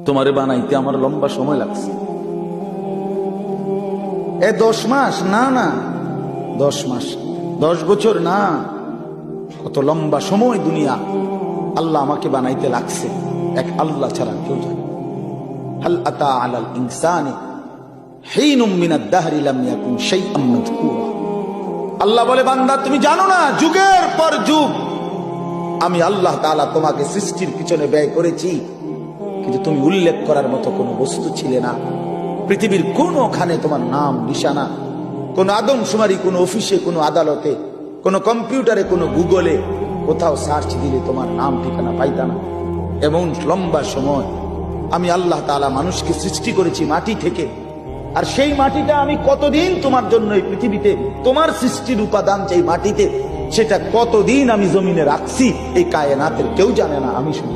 তোমারে বানাইতে আমার লম্বা সময় লাগছে। 10 মাস না, 10 মাস 10 বছর না, কত লম্বা সময় দুনিয়া আল্লাহ আমাকে বানাইতে লাগছে, এক আল্লাহ ছাড়া কেউ জানে। হাল আতা আলাল ইনসানি হিনুম মিনাদ দাহরি লাম ইয়াকুন শাইআম মাযকুরা। আল্লাহ বলে, বান্দা তুমি জানো না, যুগের পর যুগ আমি আল্লাহ তাআলা তোমাকে সৃষ্টির পিছনে ব্যয় করেছি, কিন্তু তুমি উল্লেখ করার মতো কোনো বস্তু ছিলে না। পৃথিবীর কোনোখানে তোমার নাম নিশানা, কোন আদমশুমারি, কোন অফিসে, কোন আদালতে, কোন কম্পিউটারে, কোন গুগলে কোথাও সার্চ দিলে তোমার নাম ঠিকানা পাইতা না। এমন লম্বা সময় আমি আল্লাহ তাআলা মানুষকে সৃষ্টি করেছি মাটি থেকে, আর সেই মাটিটা আমি কতদিন তোমার জন্য এই পৃথিবীতে, তোমার সৃষ্টির উপাদান যেই মাটিতে, সেটা কতদিন আমি জমিনে রাখছি এই কায়নাতের কেউ জানে না, আমি শুধু।